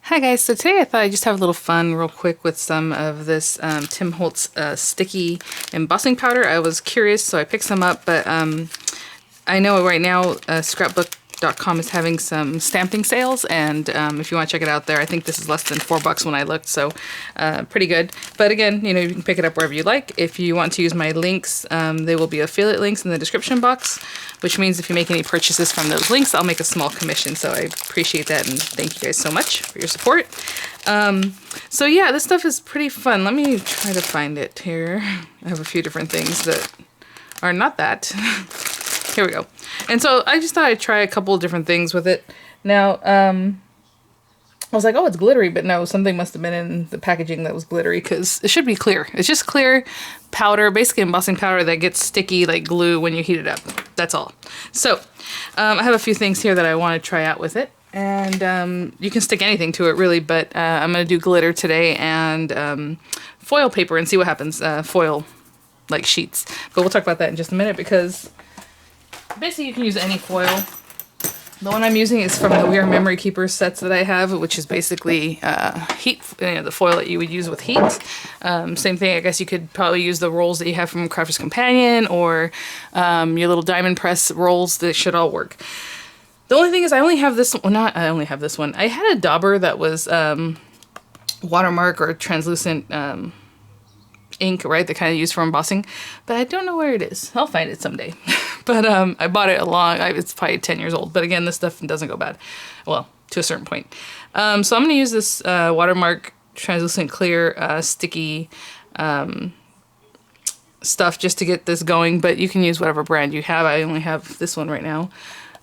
Hi guys, so today I thought I'd just have a little fun real quick with some of this Tim Holtz sticky embossing powder. I was curious, so I picked some up, but I know right now scrapbook.com is having some stamping sales, and if you want to check it out there, I think this is less than $4 when I looked, so pretty good. But again, you know, you can pick it up wherever you like. If you want to use my links, they will be affiliate links in the description box, which means if you make any purchases from those links, I'll make a small commission, so I appreciate that, and thank you guys so much for your support. So yeah, this stuff is pretty fun. Let me try to find it here. I have a few different things that are not that. Here we go. And so I just thought I'd try a couple of different things with it. Now, I was like, oh, it's glittery, but no, something must have been in the packaging that was glittery, because it should be clear. It's just clear powder, basically embossing powder that gets sticky like glue when you heat it up. That's all. So I have a few things here that I want to try out with it. And you can stick anything to it, really, but I'm going to do glitter today and foil paper and see what happens. Foil, like sheets. But we'll talk about that in just a minute, because basically you can use any foil. The one I'm using is from the Weird Memory Keepers sets that I have, which is basically heat, you know, the foil that you would use with heat. Same thing, I guess you could probably use the rolls that you have from Crafter's Companion, or your little diamond press rolls. That should all work. The only thing is I only have this one, I only have this one. I had a dauber that was watermark or translucent ink, right, that kind of used for embossing, but I don't know where it is. I'll find it someday. But I bought it it's probably 10 years old, but again, this stuff doesn't go bad, well, to a certain point. So I'm going to use this watermark translucent clear sticky stuff just to get this going, but you can use whatever brand you have. I only have this one right now.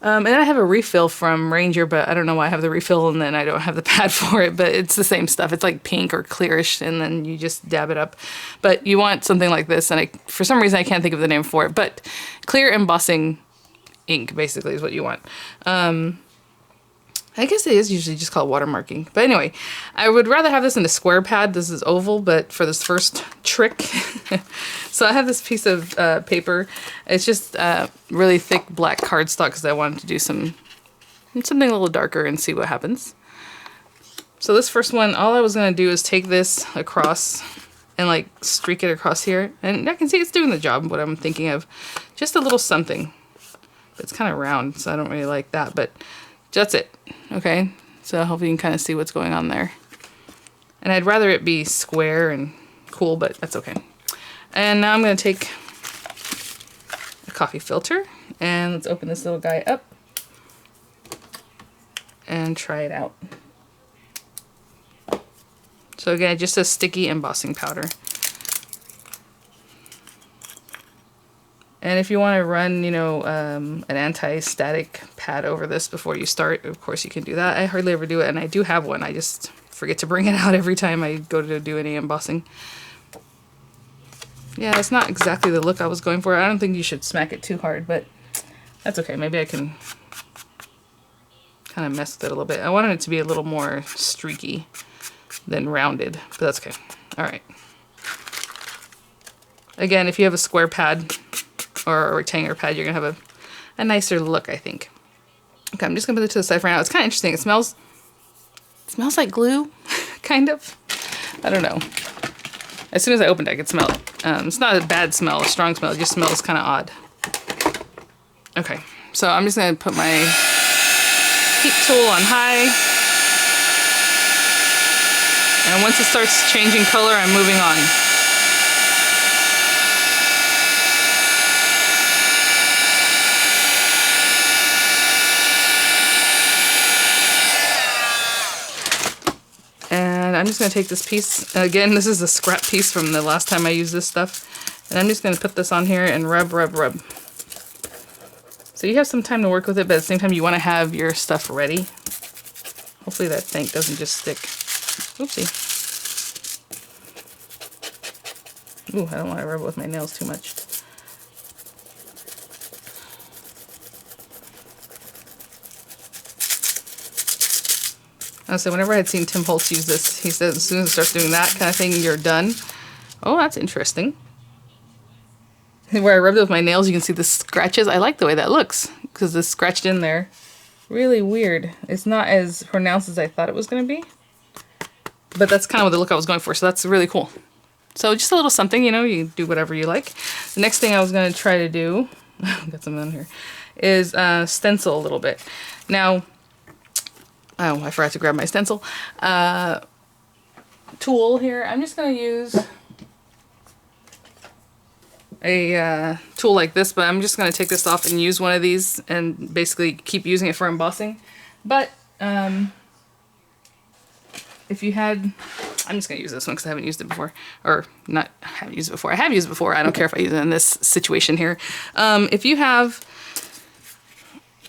And then I have a refill from Ranger, but I don't know why I have the refill and then I don't have the pad for it, but it's the same stuff. It's like pink or clearish, and then you just dab it up. But you want something like this, and for some reason I can't think of the name for it, but clear embossing ink basically is what you want. I guess it is usually just called watermarking. But anyway, I would rather have this in a square pad. This is oval, but for this first trick. So I have this piece of paper. It's just really thick black cardstock, because I wanted to do something a little darker and see what happens. So this first one, all I was going to do is take this across and like streak it across here. And I can see it's doing the job, what I'm thinking of. Just a little something. But it's kind of round, so I don't really like that. But that's it. Okay, so I hope you can kind of see what's going on there. And I'd rather it be square and cool, but that's okay. And now I'm going to take a coffee filter, and let's open this little guy up and try it out. So again, just a sticky embossing powder. And if you want to run, you know, an anti-static pad over this before you start, of course you can do that. I hardly ever do it, and I do have one. I just forget to bring it out every time I go to do any embossing. Yeah, it's not exactly the look I was going for. I don't think you should smack it too hard, but that's okay. Maybe I can kind of mess with it a little bit. I wanted it to be a little more streaky than rounded, but that's okay. All right. Again, if you have a square pad or a rectangular pad, you're going to have a nicer look, I think. Okay, I'm just going to put it to the side for now. It's kind of interesting. It smells like glue, kind of. I don't know. As soon as I opened it, I could smell it. It's not a bad smell, a strong smell. It just smells kind of odd. Okay, so I'm just going to put my heat tool on high. And once it starts changing color, I'm moving on. I'm just going to take this piece, again, this is a scrap piece from the last time I used this stuff, and I'm just going to put this on here and rub, rub, rub. So you have some time to work with it, but at the same time you want to have your stuff ready. Hopefully that thing doesn't just stick. Oopsie. Ooh, I don't want to rub it with my nails too much. So whenever I had seen Tim Holtz use this, he said as soon as it starts doing that kind of thing, you're done. Oh, that's interesting. Where I rubbed it with my nails, you can see the scratches. I like the way that looks, because it's scratched in there. Really weird. It's not as pronounced as I thought it was going to be. But that's kind of the look I was going for, so that's really cool. So just a little something, you know, you do whatever you like. The next thing I was going to try to do, got some on here, is stencil a little bit. Now, oh, I forgot to grab my stencil tool here. I'm just going to use a tool like this, but I'm just going to take this off and use one of these and basically keep using it for embossing. But if you had, I'm just going to use this one because I haven't used it before. Or not, I haven't used it before. I have used it before. I don't care if I use it in this situation here. If you have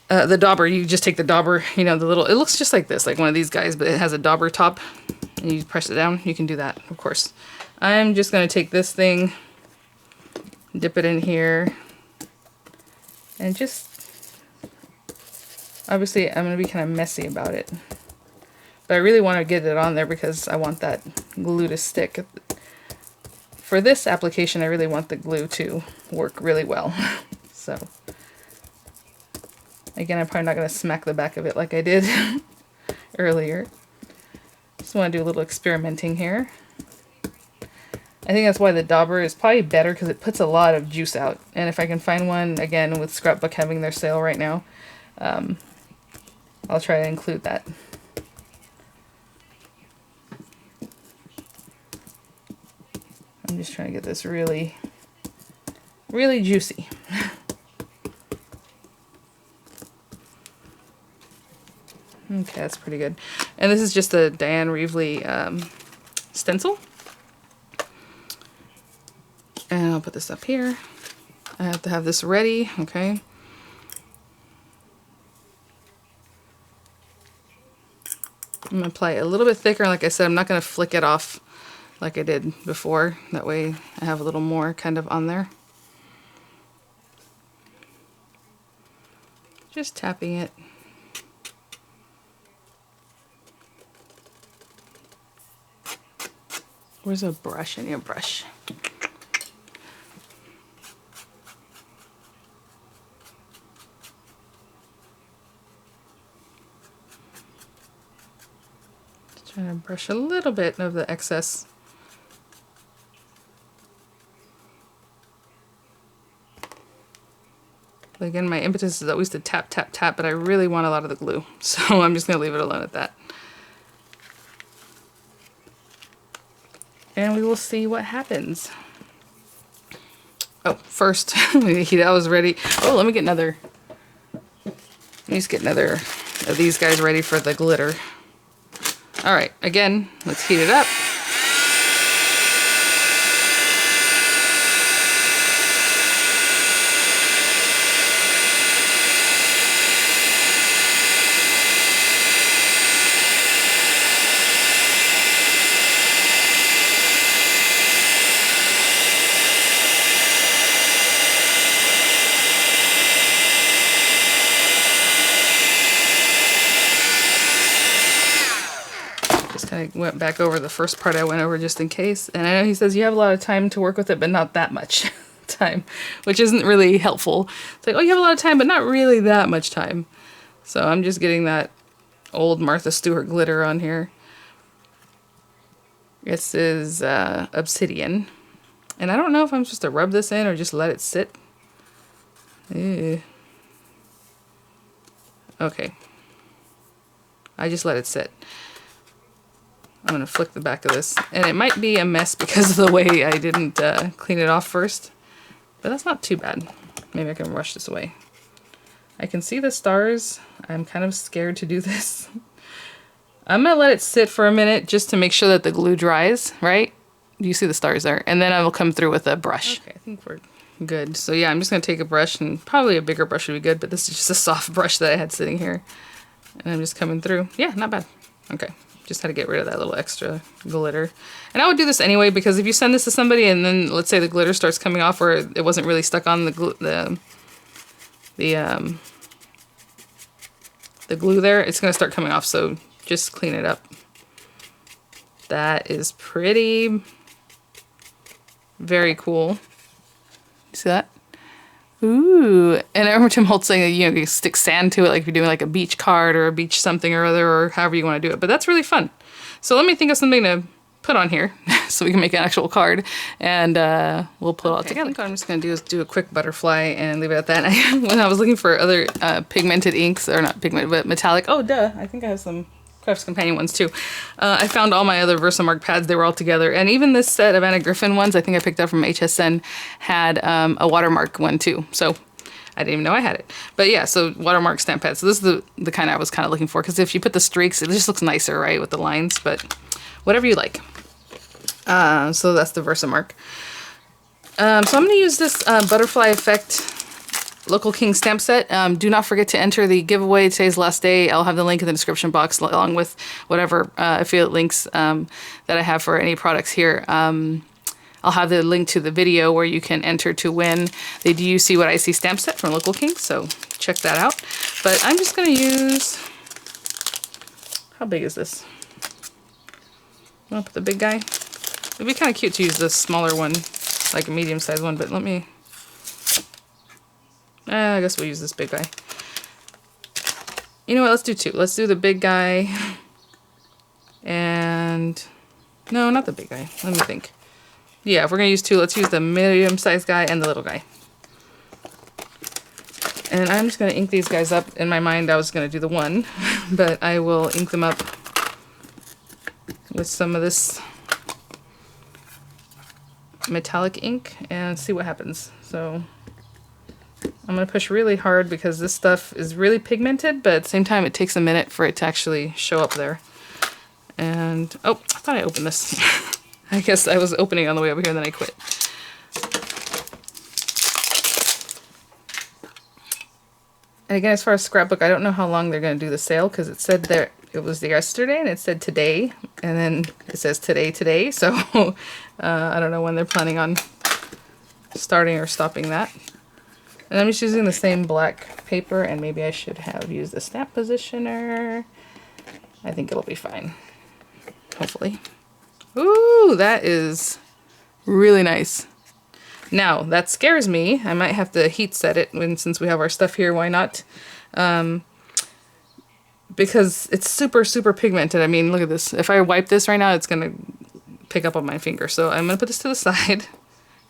the dauber, you just take the dauber, you know, the little, it looks just like this, like one of these guys, but it has a dauber top. And you press it down. You can do that, of course. I'm just going to take this thing, dip it in here, and just, obviously I'm going to be kind of messy about it. But I really want to get it on there because I want that glue to stick. For this application, I really want the glue to work really well. So, again, I'm probably not going to smack the back of it like I did earlier. Just want to do a little experimenting here. I think that's why the dauber is probably better because it puts a lot of juice out. And if I can find one, again, with Scrapbook having their sale right now, I'll try to include that. I'm just trying to get this really, really juicy. Okay, that's pretty good. And this is just a Diane Reevely stencil. And I'll put this up here. I have to have this ready, okay. I'm gonna apply it a little bit thicker. Like I said, I'm not gonna flick it off like I did before. That way I have a little more kind of on there. Just tapping it. Where's a brush? I need a brush. Just trying to brush a little bit of the excess. But again, my impetus is always to tap, tap, tap, but I really want a lot of the glue. So I'm just going to leave it alone at that. And we will see what happens. Oh, first, that was ready. Oh, let me get another. Let me just get another of these guys ready for the glitter. All right, again, let's heat it up. I went back over the first part I went over just in case. And I know he says you have a lot of time to work with it, but not that much time, which isn't really helpful. It's like, oh, you have a lot of time, but not really that much time. So I'm just getting that old Martha Stewart glitter on here. This is Obsidian. And I don't know if I'm supposed to rub this in or just let it sit. Ew. Okay. I just let it sit. I'm going to flick the back of this. And it might be a mess because of the way I didn't clean it off first. But that's not too bad. Maybe I can brush this away. I can see the stars. I'm kind of scared to do this. I'm going to let it sit for a minute just to make sure that the glue dries, right? You see the stars there. And then I will come through with a brush. Okay, I think we're good. So yeah, I'm just going to take a brush, and probably a bigger brush would be good, but this is just a soft brush that I had sitting here. And I'm just coming through. Yeah, not bad. Okay. Just had to get rid of that little extra glitter. And I would do this anyway, because if you send this to somebody and then let's say the glitter starts coming off or it wasn't really stuck on the glue there, it's going to start coming off. So just clean it up. That is pretty, very cool. You see that? Ooh, and I remember Tim Holtz saying that, you know, you stick sand to it like you're doing like a beach card or a beach something or other, or however you want to do it. But that's really fun. So let me think of something to put on here so we can make an actual card, and we'll put it all together. I think what I'm just going to do is do a quick butterfly and leave it at that. When I was looking for other pigmented inks, or not pigmented, but metallic, oh duh, I think I have some Crafts Companion ones too. I found all my other Versamark pads, they were all together, and even this set of Anna Griffin ones I think I picked up from HSN had a watermark one too, so I didn't even know I had it. But yeah, so watermark stamp pads. So this is the kind I was kind of looking for, because if you put the streaks, it just looks nicer, right, with the lines, but whatever you like. So that's the Versamark. So I'm going to use this Butterfly Effect Local King stamp set. Do not forget to enter the giveaway. Today's last day. I'll have the link in the description box along with whatever affiliate links that I have for any products here. I'll have the link to the video where you can enter to win the Do You See What I See stamp set from Local King, so check that out. But I'm just going to use, how big is this? I'm going to put the big guy. It'd be kind of cute to use the smaller one, like a medium-sized one, but let me, I guess we'll use this big guy. You know what, let's do two. Let's do the big guy, and, no, not the big guy. Let me think. Yeah, if we're going to use two, let's use the medium-sized guy and the little guy. And I'm just going to ink these guys up. In my mind, I was going to do the one, but I will ink them up with some of this metallic ink and see what happens. So I'm going to push really hard because this stuff is really pigmented, but at the same time it takes a minute for it to actually show up there. And oh, I thought I opened this. I guess I was opening on the way over here and then I quit. And again, as far as scrapbook, I don't know how long they're going to do the sale, because it said there it was yesterday and it said today, and then it says today, so I don't know when they're planning on starting or stopping that. And I'm just using the same black paper, and maybe I should have used the stamp positioner. I think it'll be fine, hopefully. Ooh, that is really nice. Now, that scares me. I might have to heat set it since we have our stuff here, why not? Because it's super, super pigmented. I mean, look at this. If I wipe this right now, it's going to pick up on my finger. So I'm going to put this to the side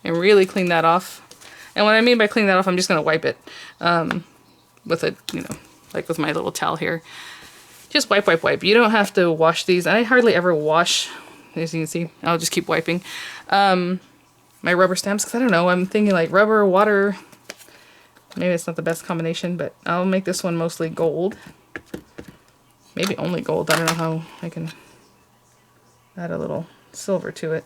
and really clean that off. And what I mean by clean that off, I'm just going to wipe it with a, you know, like with my little towel here. Just wipe, wipe, wipe. You don't have to wash these. I hardly ever wash. As you can see, I'll just keep wiping. My rubber stamps, because I don't know, I'm thinking like rubber, water. Maybe it's not the best combination, but I'll make this one mostly gold. Maybe only gold. I don't know how I can add a little silver to it.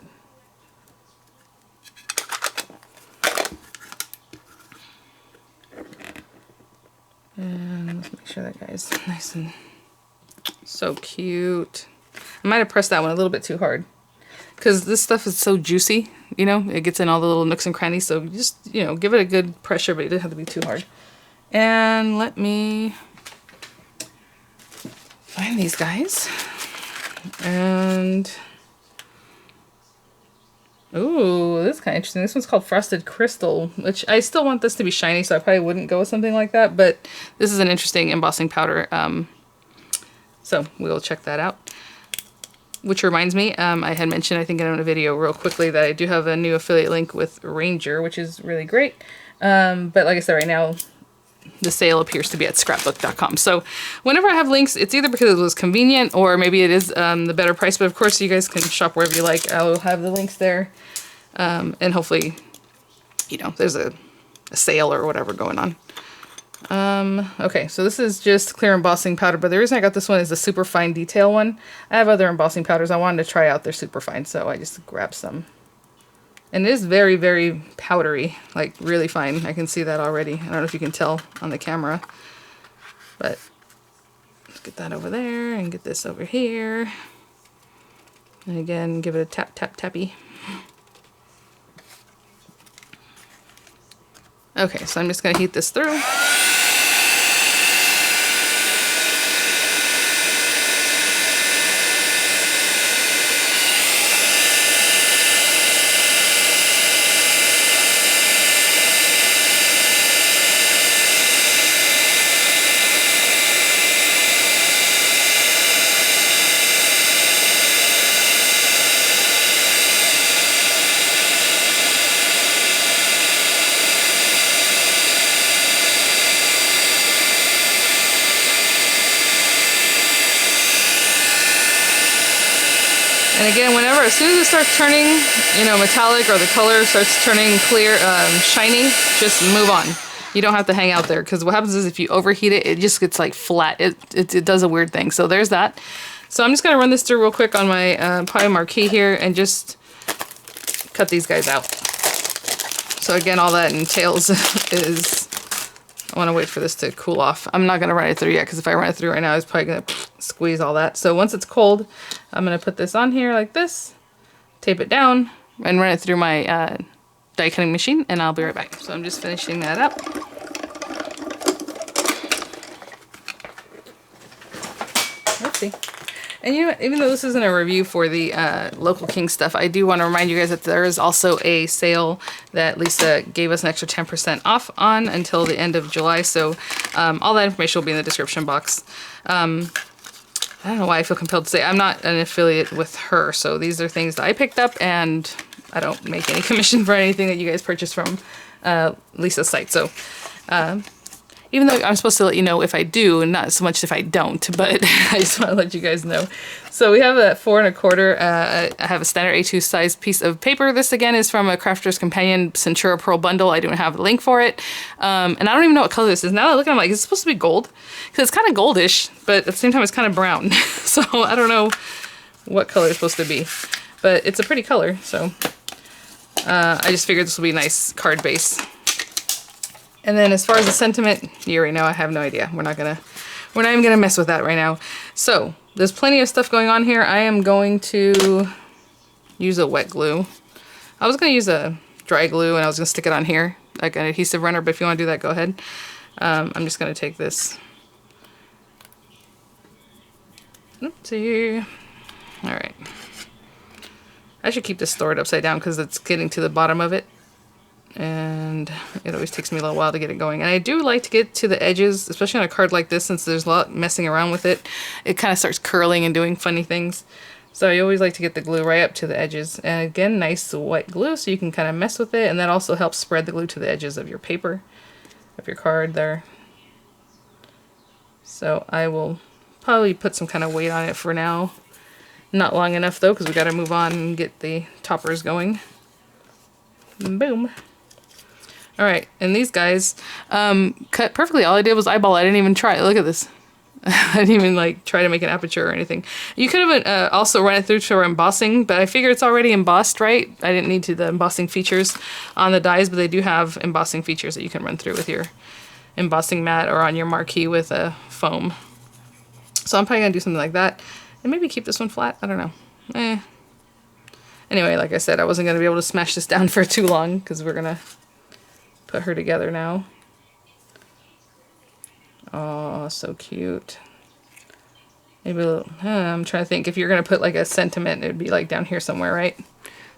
And let's make sure that guy's nice and so cute. I might have pressed that one a little bit too hard, because this stuff is so juicy, you know, it gets in all the little nooks and crannies, so just, you know, give it a good pressure, but it doesn't have to be too hard. And let me find these guys. And, ooh, this is kind of interesting. This one's called Frosted Crystal, which I still want this to be shiny, so I probably wouldn't go with something like that, but this is an interesting embossing powder, so we'll check that out. Which reminds me, I had mentioned, I think in a video real quickly, that I do have a new affiliate link with Ranger, which is really great. But like I said, right now, the sale appears to be at scrapbook.com. So whenever I have links, it's either because it was convenient or maybe it is the better price. But of course, you guys can shop wherever you like. I'll have the links there. And hopefully, you know, there's a sale or whatever going on. Okay, so this is just clear embossing powder, but the reason I got this one is the super fine detail one. I have other embossing powders. I wanted to try out their super fine, so I just grabbed some. And it is very, very powdery, like really fine. I can see that already. I don't know if you can tell on the camera, but let's get that over there and get this over here. And again, give it a tap, tap, tappy. Okay, so I'm just going to heat this through. And again, whenever, as soon as it starts turning, you know, metallic, or the color starts turning clear, shiny, just move on. You don't have to hang out there, because what happens is if you overheat it, it just gets like flat. It does a weird thing. So there's that. So I'm just going to run this through real quick on my pie marquee here and just cut these guys out. So again, all that entails is, I want to wait for this to cool off. I'm not going to run it through yet, because if I run it through right now, it's probably going to squeeze all that. So once it's cold, I'm going to put this on here like this, tape it down, and run it through my die cutting machine, and I'll be right back. So I'm just finishing that up. Let's see. And you know what, even though this isn't a review for the Local King stuff, I do want to remind you guys that there is also a sale that Lisa gave us an extra 10% off on until the end of July. So all that information will be in the description box. I don't know why I feel compelled to say I'm not an affiliate with her. So these are things that I picked up, and I don't make any commission for anything that you guys purchase from Lisa's site. So even though I'm supposed to let you know if I do, and not so much if I don't, but I just want to let you guys know. So we have a 4 1/4. I have a standard A2 size piece of paper. This again is from a Crafter's Companion Centura Pearl bundle. I don't have a link for it. And I don't even know what color this is. Now that I look at it, I'm like, it's supposed to be gold? Because it's kind of goldish, but at the same time it's kind of brown. So I don't know what color it's supposed to be. But it's a pretty color, so I just figured this would be a nice card base. And then as far as the sentiment, you already know, I have no idea. We're not even gonna mess with that right now. So there's plenty of stuff going on here. I am going to use a wet glue. I was gonna use a dry glue, and I was gonna stick it on here like an adhesive runner, but if you want to do that, go ahead. I'm just gonna take this. Oopsie. All right. I should keep this stored upside down because it's getting to the bottom of it. And it always takes me a little while to get it going. And I do like to get to the edges, especially on a card like this, since there's a lot messing around with it. It kind of starts curling and doing funny things. So I always like to get the glue right up to the edges. And again, nice white glue so you can kind of mess with it. And that also helps spread the glue to the edges of your paper, of your card there. So I will probably put some kind of weight on it for now. Not long enough though, because we got to move on and get the toppers going. Boom. Alright, and these guys cut perfectly. All I did was eyeball it. I didn't even try. Look at this. I didn't even like try to make an aperture or anything. You could have also run it through to embossing, but I figure it's already embossed, right? I didn't need the embossing features on the dies, but they do have embossing features that you can run through with your embossing mat or on your marquee with a foam. So I'm probably going to do something like that. And maybe keep this one flat. I don't know. Anyway, like I said, I wasn't going to be able to smash this down for too long because we're going to put her together now. Oh, so cute. Maybe a little, I'm trying to think. If you're going to put like a sentiment, it would be like down here somewhere, right?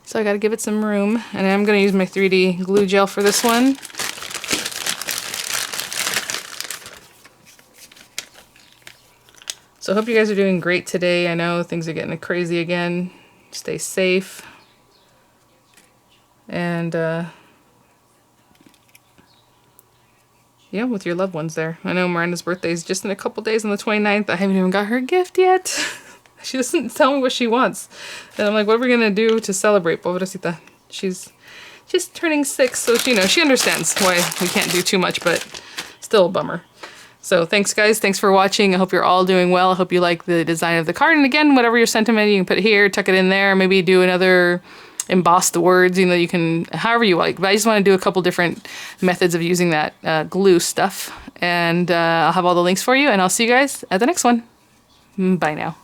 So I got to give it some room. And I'm going to use my 3D glue gel for this one. So I hope you guys are doing great today. I know things are getting crazy again. Stay safe. And yeah, with your loved ones there. I know Miranda's birthday is just in a couple days on the 29th. I haven't even got her gift yet. She doesn't tell me what she wants. And I'm like, what are we going to do to celebrate, Pobrecita? She's just turning 6, so she, you know, she understands why we can't do too much, but still a bummer. So thanks guys, thanks for watching. I hope you're all doing well. I hope you like the design of the card. And again, whatever your sentiment, you can put it here, tuck it in there, maybe do another emboss the words, you know, you can, however you like. But I just want to do a couple different methods of using that glue stuff. And I'll have all the links for you, and I'll see you guys at the next one. Bye now.